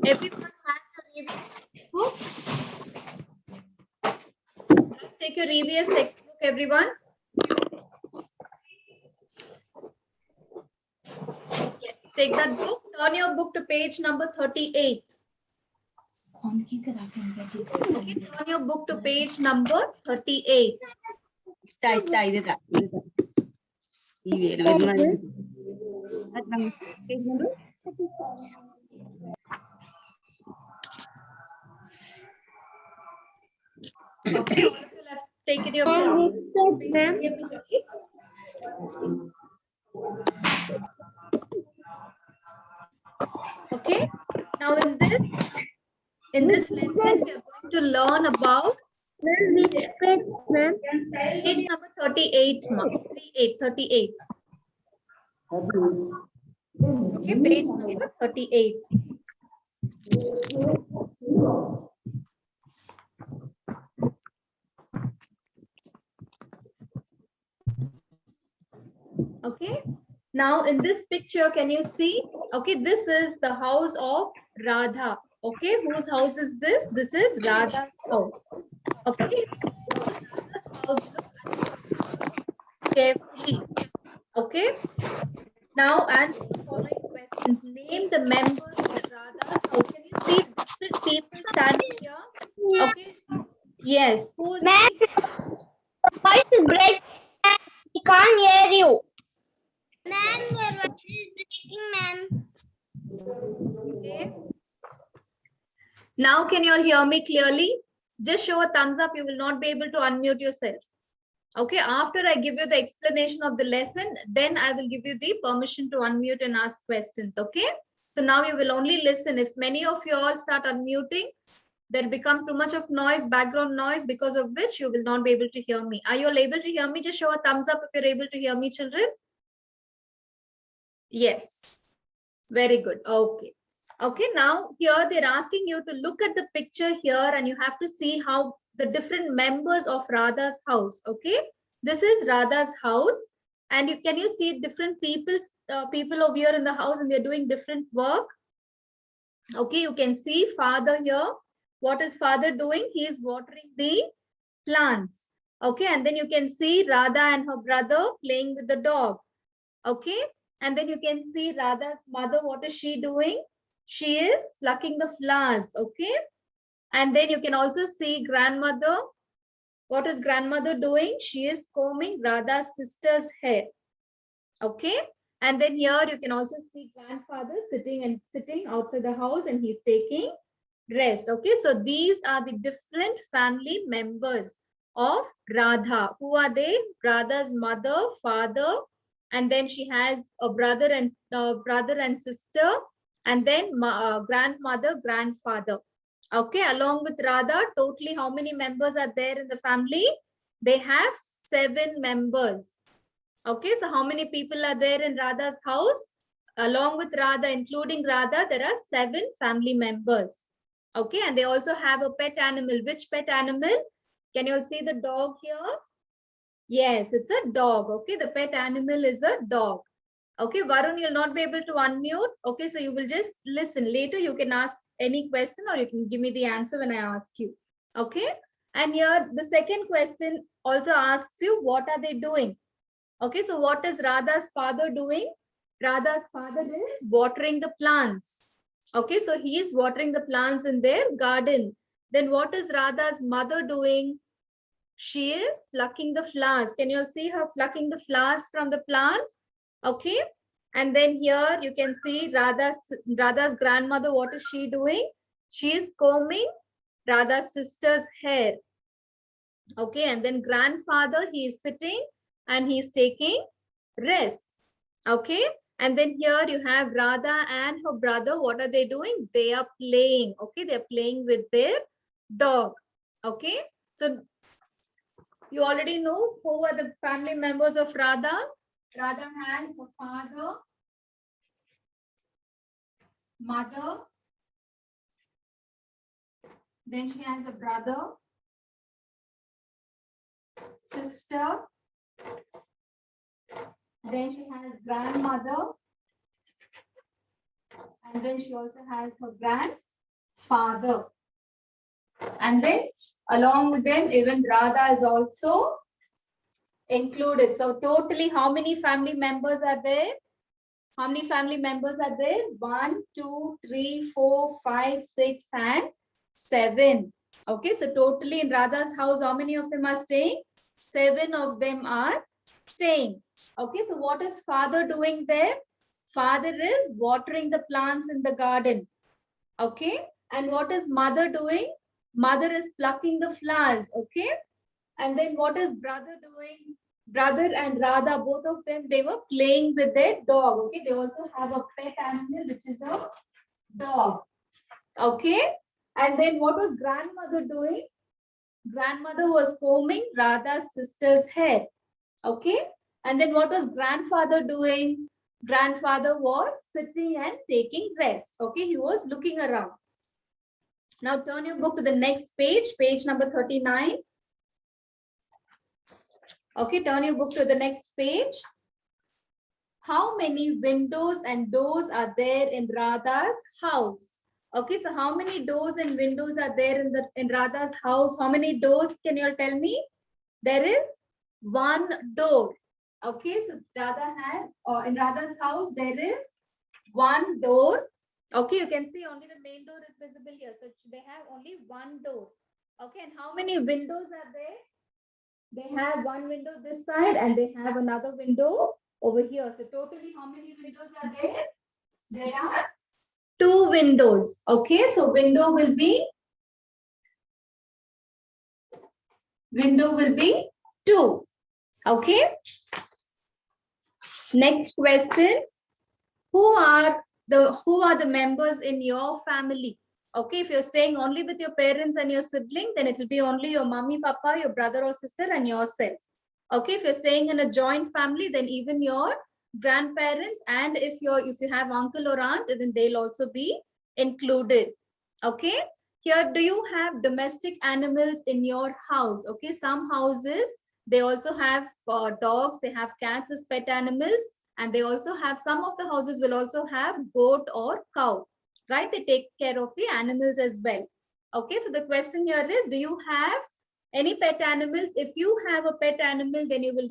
Everyone has your EVS textbook. Take your EVS textbook, everyone. Yes, take that book. Turn your book to page number 38. Okay, turn your book to page number 38. Okay, all of you have taken your book. Okay, now in this lesson, we are going to learn about page number 38, 38. Okay, page number 38. Okay, now in this picture, can you see? Okay, this is the house of Radha. Okay, whose house is this? This is Radha's house. Okay, Radha's house. Look carefully. Okay, now answer the following questions. Name the members of Radha's house. Can you see different people standing here? Okay, yes. Who's Ma'am, voice is breaking. We can't hear you. Ma'am, your voice is breaking, ma'am. okay? Now, can you all hear me clearly? Just show a thumbs up. You will not be able to unmute yourself. Okay, after I give you the explanation of the lesson, then I will give you the permission to unmute and ask questions. Okay, so now you will only listen. If many of you all start unmuting, there become too much of noise, background noise, because of which you will not be able to hear me. Are you all able to hear me? Just show a thumbs up if you're able to hear me, children. Yes, very good. Okay. Okay, now here they're asking you to look at the picture here and you have to see how the different members of Radha's house. Okay, this is Radha's house and can you see different people over here in the house and they're doing different work. Okay, you can see father here. What is father doing? He is watering the plants. Okay, and then you can see Radha and her brother playing with the dog. Okay, and then you can see Radha's mother. What is she doing? She is plucking the flowers. Okay, and then you can also see grandmother. What is grandmother doing? She is combing Radha's sister's hair. Okay, and then here you can also see grandfather sitting outside the house and he's taking rest. Okay, so these are the different family members of Radha. Who are they? Radha's mother, father, and then she has a brother and sister, and then grandmother, grandfather. Okay, along with Radha, totally how many members are there in the family? They have 7 members. Okay, so how many people are there in Radha's house? Along with Radha, including Radha, there are 7 family members. Okay, and they also have a pet animal. Which pet animal? Can you see the dog here? Yes, it's a dog. Okay, the pet animal is a dog. Okay, Varun, you'll not be able to unmute. Okay, so you will just listen. Later, you can ask any question or you can give me the answer when I ask you. Okay, and here the second question also asks you, what are they doing? Okay, so what is Radha's father doing? Radha's father is watering the plants. Okay, so he is watering the plants in their garden. Then what is Radha's mother doing? She is plucking the flowers. Can you all see her plucking the flowers from the plant? Okay, and then here you can see Radha's grandmother. What is she doing? She is combing Radha's sister's hair. Okay, and then grandfather, he is sitting and he's taking rest. Okay, and then here you have Radha and her brother. What are they doing? They are playing. Okay, they're playing with their dog. Okay, so you already know who are the family members of Radha. Radha has her father, mother, then she has a brother, sister, then she has grandmother, and then she also has her grandfather. father. And then along with them, even Radha is also included. So totally, how many family members are there? How many family members are there? 1, 2, 3, 4, 5, 6, and 7. Okay, so totally in Radha's house, how many of them are staying? 7 of them are staying. Okay, so what is father doing there? Father is watering the plants in the garden. Okay, and what is mother doing? Mother is plucking the flowers. Okay, and then what is brother doing? Brother and Radha, both of them, they were playing with their dog. Okay, they also have a pet animal, which is a dog. Okay, and then what was grandmother doing? Grandmother was combing Radha's sister's hair. Okay, and then what was grandfather doing? Grandfather was sitting and taking rest. Okay, he was looking around. Now turn your book to the next page, page number 39. Okay, turn your book to the next page. How many windows and doors are there in Radha's house? Okay, so how many doors and windows are there in Radha's house? How many doors can you all tell me? There is one door. Okay, so Radha has, or in Radha's house, there is one door. Okay, you can see only the main door is visible here. So they have only one door. Okay, and how many windows are there? They have one window this side and they have another window over here. So totally how many windows are there? There are 2 windows. Okay, so window will be 2. Okay. Next question. Who are the members in your family? Okay, if you're staying only with your parents and your sibling, then it will be only your mommy, papa, your brother or sister, and yourself. Okay, if you're staying in a joint family, then even your grandparents, and if you have uncle or aunt, then they'll also be included. Okay, here, do you have domestic animals in your house? Okay, some houses, they also have dogs, they have cats as pet animals, and they also have, some of the houses will also have goat or cow, right? They take care of the animals as well. Okay, so the question here is, do you have any pet animals? If you have a pet animal, then you will,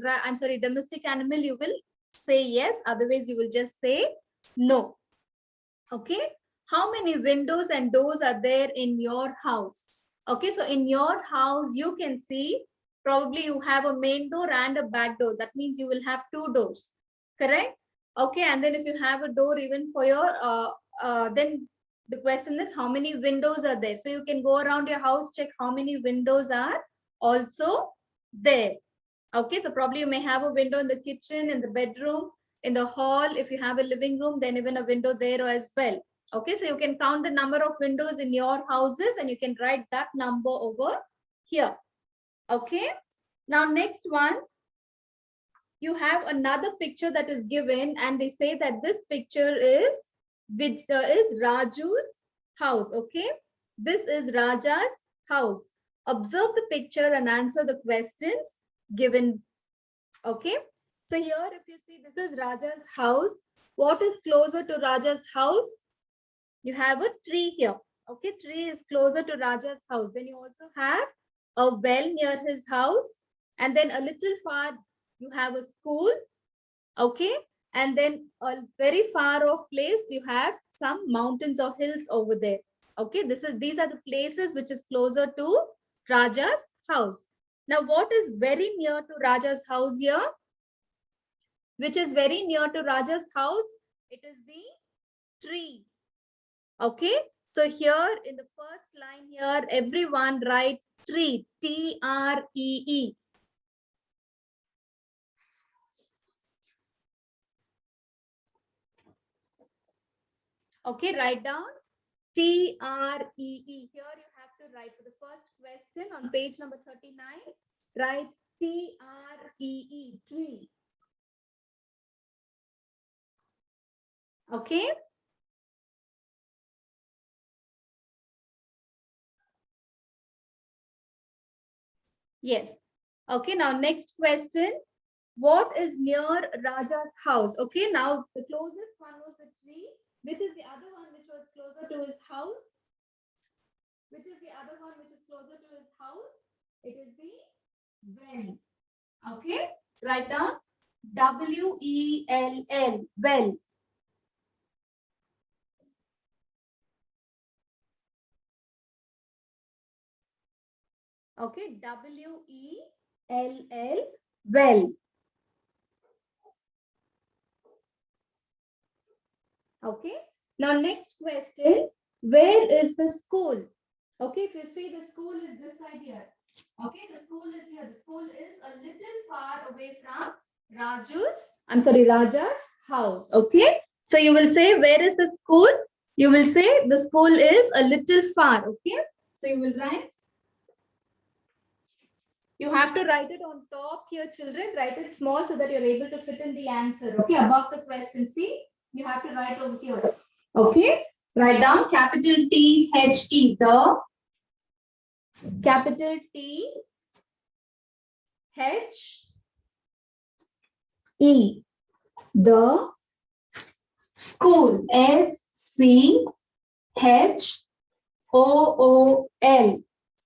domestic animal, you will say yes. Otherwise, you will just say no. Okay, how many windows and doors are there in your house? Okay, so in your house, you can see probably you have a main door and a back door. That means you will have 2 doors, correct? Okay, and then if you have a door even for your, then the question is how many windows are there? So you can go around your house, check how many windows are also there. Okay, so probably you may have a window in the kitchen, in the bedroom, in the hall. If you have a living room, then even a window there as well. Okay, so you can count the number of windows in your houses and you can write that number over here. Okay, now next one, you have another picture that is given and they say that this picture is Raju's house. Okay, this is Raja's house. Observe the picture and answer the questions given. Okay, so here if you see, this is Raja's house. What is closer to Raja's house? You have a tree here. Okay, tree is closer to Raja's house. Then you also have a well near his house, and then a little far you have a school. Okay, and then a very far off place you have some mountains or hills over there. Okay, these are the places which is closer to Raja's house. Now, what is very near to Raja's house here? Which is very near to Raja's house? It is the tree. Okay, so here in the first line here, everyone write tree, T-R-E-E. Okay, write down T-R-E-E. Here you have to write for the first question on page number 39. Write T-R-E-E, tree. Okay. Yes. Okay, now next question. What is near Raja's house? Okay, now the closest one was the tree. Which is the other one which was closer to his house? other one which is closer to his house? It is the well. Okay, write down W-E-L-L, well. Okay, W-E-L-L, well. Okay, now next question, where is the school? Okay, if you see the school is this side here. Okay, the school is here. The school is a little far away from Raja's house. Okay, so you will say, where is the school? You will say the school is a little far. Okay, so you will write. You have to write it on top here, children. Write it small so that you're able to fit in the answer. Okay, above the question. See, you have to write over here. Okay, write down capital T-H-E, the capital T-H-E, the school, S-C-H-O-O-L,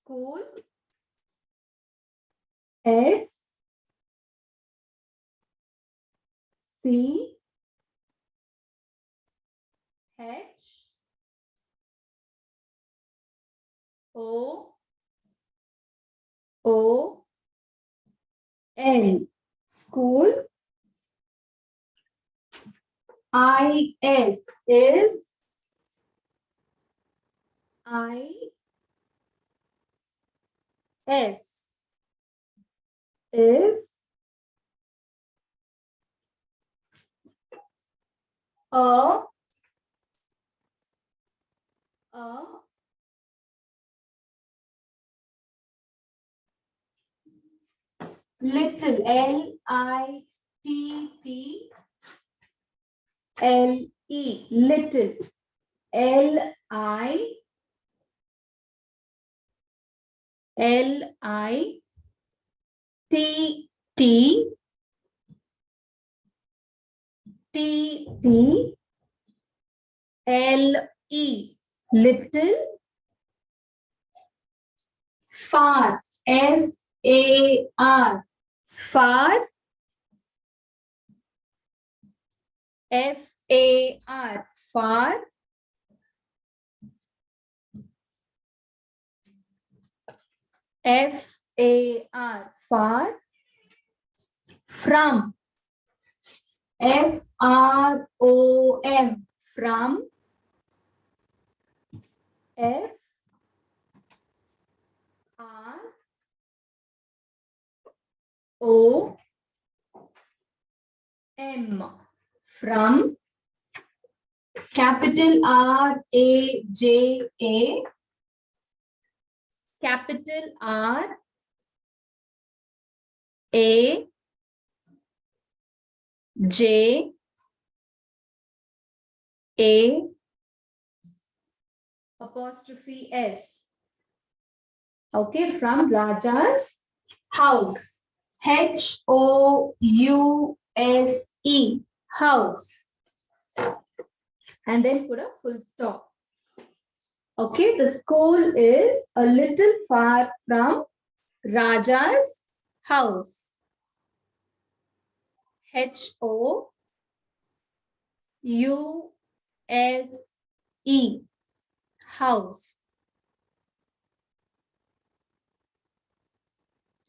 school, S-C-H-O-O-L, school. I-S is I-S is a little, L-I-T-T-L-E, little, L-I-T-T-T-L-E, little, far, F-A-R, far, F-A-R, far, F-A-R, far, from, F-R-O-M, from, F-R-O-M, from, capital R-A-J-A, capital R-A-J-A, apostrophe S. Okay, from Raja's house. H-O-U-S-E, house. And then put a full stop. Okay, the school is a little far from Raja's house. H-O-U-S-E, house.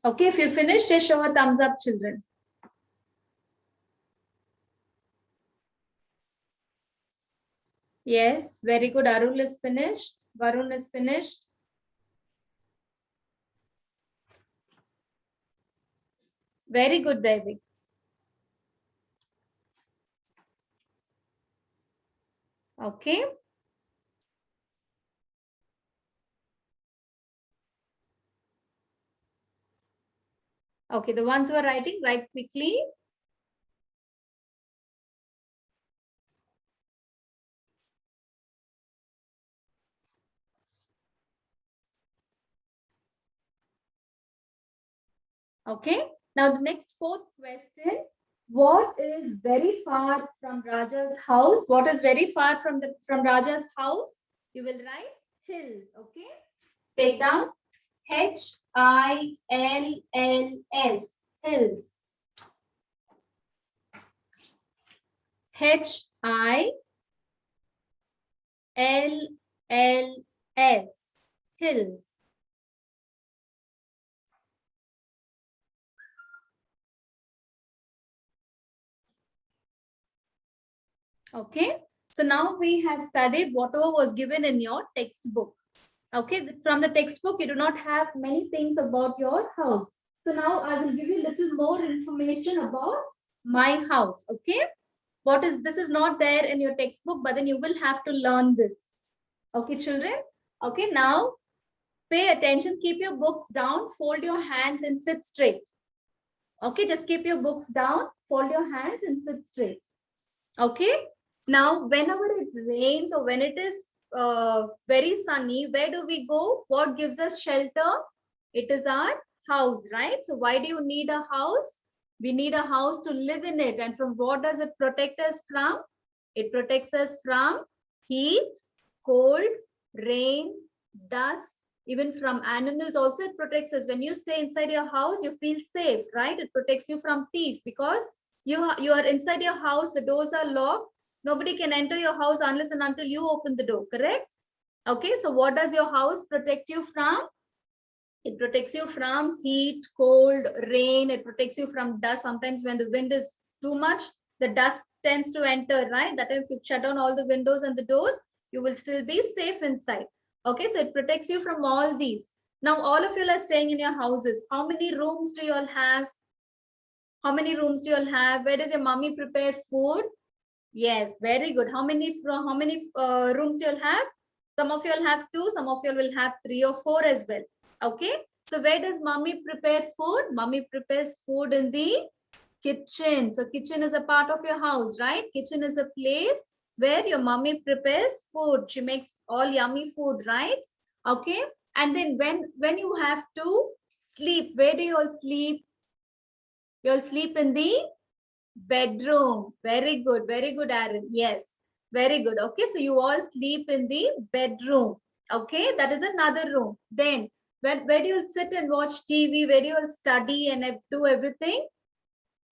Okay, if you finished, just show a thumbs up, children. Yes, very good. Arul is finished. Varun is finished. Very good, Devi. Okay. Okay, the ones who are writing, write quickly. Okay, now the next fourth question. What is very far from Raja's house? What is very far from Raja's house? You will write hills. Okay. Take down. Hills. Hills. Hills. Hills. Okay. So now we have studied whatever was given in your textbook. Okay. From the textbook, you do not have many things about your house. So now I will give you a little more information about my house. Okay. This is not there in your textbook, but then you will have to learn this. Okay, children. Okay, now pay attention. Keep your books down, fold your hands and sit straight. Okay, just keep your books down, fold your hands and sit straight. Okay. Now, whenever it rains or when it is very sunny, where do we go? What gives us shelter? It is our house, right? So why do you need a house? We need a house to live in it. And from what does it protect us from? It protects us from heat, cold, rain, dust, even from animals also it protects us. When you stay inside your house, you feel safe, right? It protects you from thieves because you are inside your house, the doors are locked. Nobody can enter your house unless and until you open the door, correct? Okay, so what does your house protect you from? It protects you from heat, cold, rain. It protects you from dust. Sometimes when the wind is too much, the dust tends to enter, right? That if you shut down all the windows and the doors, you will still be safe inside. Okay, so it protects you from all these. Now, all of you are staying in your houses. How many rooms do you all have? How many rooms do you all have? Where does your mommy prepare food? Yes, very good. How many rooms you all have? Some of you all have 2, some of you all will have 3 or 4 as well. Okay. So where does mommy prepare food? Mommy prepares food in the kitchen. So kitchen is a part of your house, right? Kitchen is a place where your mommy prepares food. She makes all yummy food, right? Okay. And then when you have to sleep, where do you all sleep? You all sleep in the bedroom. Very good. Very good, Aaron. Yes. Very good. Okay. So you all sleep in the bedroom. Okay. That is another room. Then where do you sit and watch TV? Where do you all study and do everything?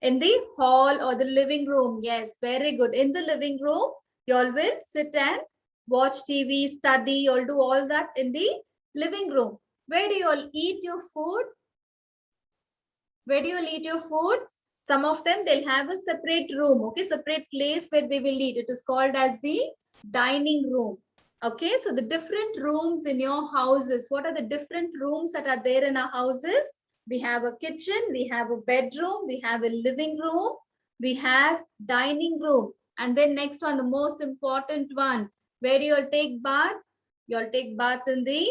In the hall or the living room. Yes. Very good. In the living room, you all will sit and watch TV, study. You all do all that in the living room. Where do you all eat your food? Where do you all eat your food? Some of them, they'll have a separate room, okay, separate place where they will eat. It is called as the dining room. Okay, so the different rooms in your houses, what are the different rooms that are there in our houses? We have a kitchen, we have a bedroom, we have a living room, we have dining room. And then next one, the most important one, where do you all take bath? You all take bath in the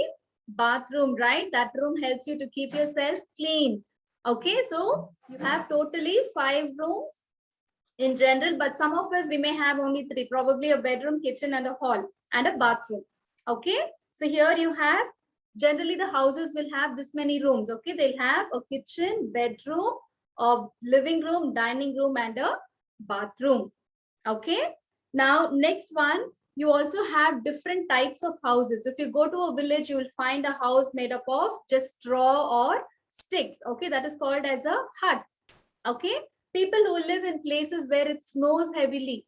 bathroom, right? That room helps you to keep yourself clean. Okay, so you have totally 5 rooms in general, but some of us, we may have only 3, probably a bedroom, kitchen and a hall and a bathroom. Okay, so here you have, generally the houses will have this many rooms. Okay, they'll have a kitchen, bedroom, a living room, dining room and a bathroom. Okay, now next one, you also have different types of houses. If you go to a village, you will find a house made up of just straw or sticks. Okay, that is called as a hut. Okay, people who live in places where it snows heavily.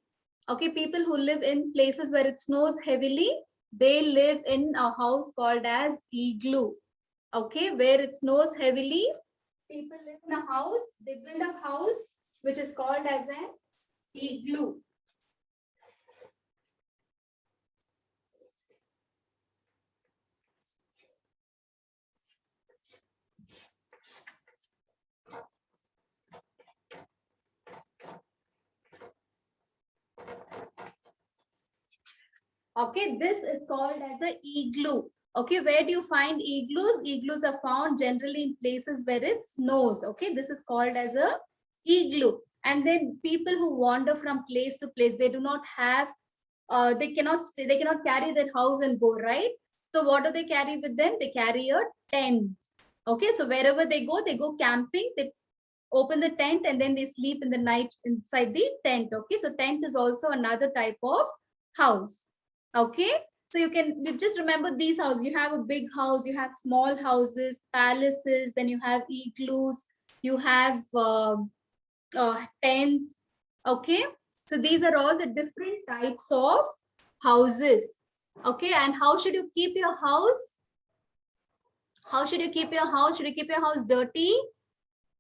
Okay, people who live in places where it snows heavily, they live in a house called as igloo. Okay, where it snows heavily, people live in a house, they build a house which is called as an igloo. Okay, this is called as a igloo. Okay, where do you find igloos? Igloos are found generally in places where it snows. Okay, this is called as a igloo. And then people who wander from place to place, they do not have, they cannot stay, they cannot carry their house and go, right? So what do they carry with them? They carry a tent. Okay, so wherever they go camping, they open the tent and then they sleep in the night inside the tent. Okay, so tent is also another type of house. Okay, So you just remember these houses. You have a big house, you have small houses, palaces, then you have igloos, you have tent. Okay, so these are all the different types of houses. Okay, and how should you keep your house? How should you keep your house? Should you keep your house dirty?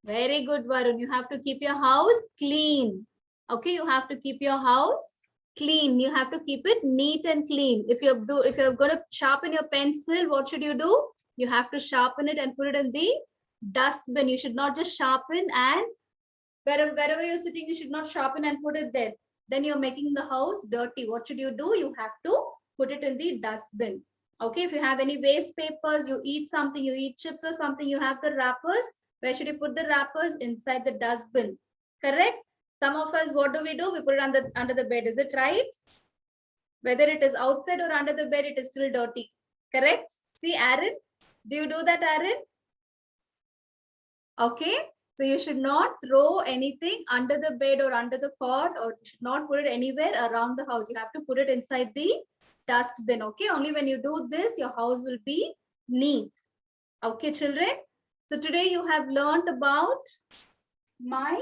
Very good, Varun. You have to keep your house clean. Okay, you have to keep your house clean. You have to keep it neat and clean. If you're going to sharpen your pencil, what should you do? You have to sharpen it and put it in the dustbin. You should not just sharpen and wherever you're sitting, you should not sharpen and put it there. Then you're making the house dirty. What should you do? You have to put it in the dustbin. Okay, if you have any waste papers, you eat something, you eat chips or something, you have the wrappers. Where should you put the wrappers? Inside the dustbin. Correct? Some of us, what do? We put it under the bed. Is it right? Whether it is outside or under the bed, it is still dirty. Correct? See, Aaron, do you do that, Aaron? Okay. So you should not throw anything under the bed or under the cot, or you should not put it anywhere around the house. You have to put it inside the dustbin. Okay. Only when you do this, your house will be neat. Okay, children. So today you have learned about my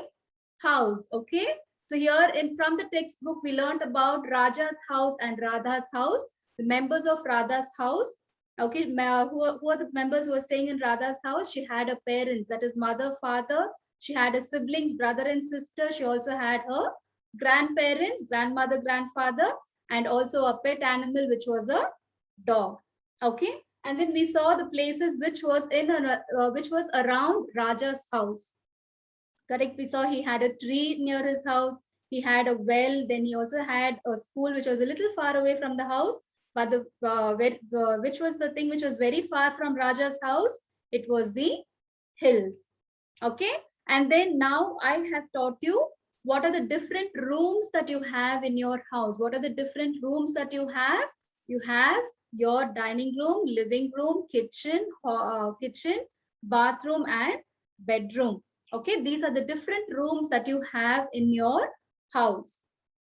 house. Okay. So here from the textbook, we learned about Raja's house and Radha's house, the members of Radha's house. Okay, who are the members who were staying in Radha's house? She had her parents, that is mother, father. She had her siblings, brother and sister. She also had her grandparents, grandmother, grandfather, and also a pet animal, which was a dog. Okay, and then we saw the places which was around Raja's house. Correct. We saw he had a tree near his house. He had a well. Then he also had a school which was a little far away from the house. But which was the thing which was very far from Raja's house? It was the hills. Okay. And then now I have taught you what are the different rooms that you have in your house. What are the different rooms that you have? You have your dining room, living room, kitchen, bathroom, and bedroom. Okay, these are the different rooms that you have in your house.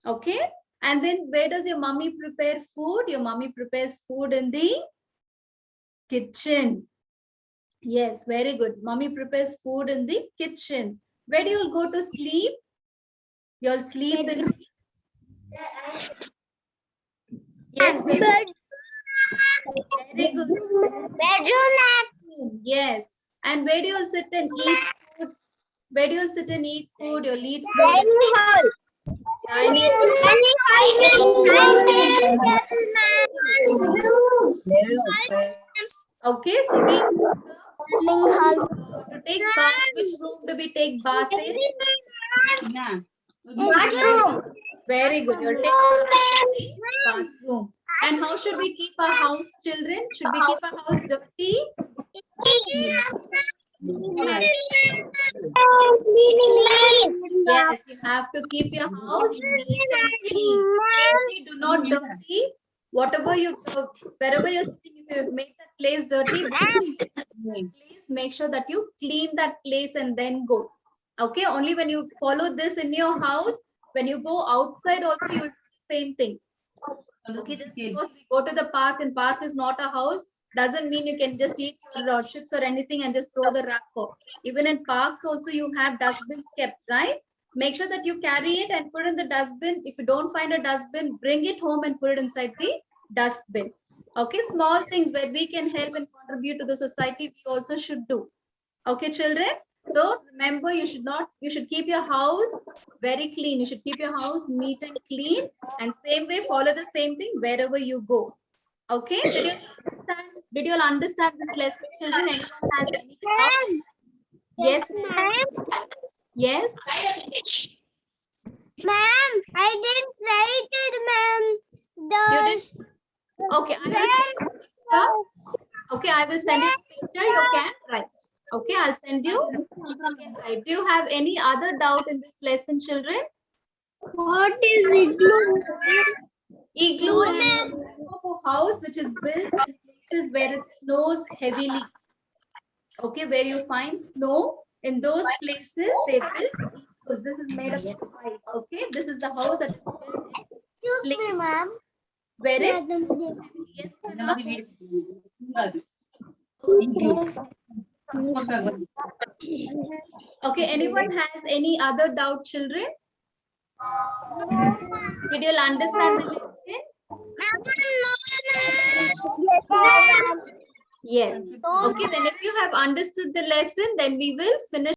Okay, and then where does your mummy prepare food? Your mummy prepares food in the kitchen. Yes, very good. Mummy prepares food in the kitchen. Where do you go to sleep? You'll sleep in. Yes, baby. Very good. Bedroom. Yes. And where do you sit and eat food? Where do you sit and eat food? You'll eat food. Dining Okay, so we to take bath. Which room do we take bath in? Bathroom. Very good. You'll take bath in bathroom. And how should we keep our house, children? Should we keep our house dirty? Yes, you have to keep your house neat and clean. Dirty, do not dirty. Wherever you're sitting, if you make that place dirty, please make sure that you clean that place and then go. Okay, only when you follow this in your house, when you go outside also, you will do the same thing. Okay, just because we go to the park and park is not a house, doesn't mean you can just eat your chips or anything and just throw the wrapper. Even in parks also you have dustbins kept, right? Make sure that you carry it and put in the dustbin. If you don't find a dustbin, bring it home and put it inside the dustbin. Okay, small things where we can help and contribute to the society, we also should do. Okay, children. So remember, you should keep your house very clean. You should keep your house neat and clean. And same way, follow the same thing wherever you go. Okay, did you all understand this lesson, children? Anyone has any doubt? Yes, ma'am. Yes. Ma'am, I didn't write it, ma'am. You did? Okay, I will send you the picture. You can write. Okay, I'll send you. You can write. Do you have any other doubt in this lesson, children? What is igloo? Igloo is a house which is built in places where it snows heavily. Okay, where you find snow, in those places they build. Because this is made up of ice. Okay, this is the house that is built in Excuse me, ma'am. Wherein? Yes, Pranav? Okay, anyone has any other doubt, children? Did you all understand the lesson? Yes, ma'am. Yes. Okay, then if you have understood the lesson, then we will finish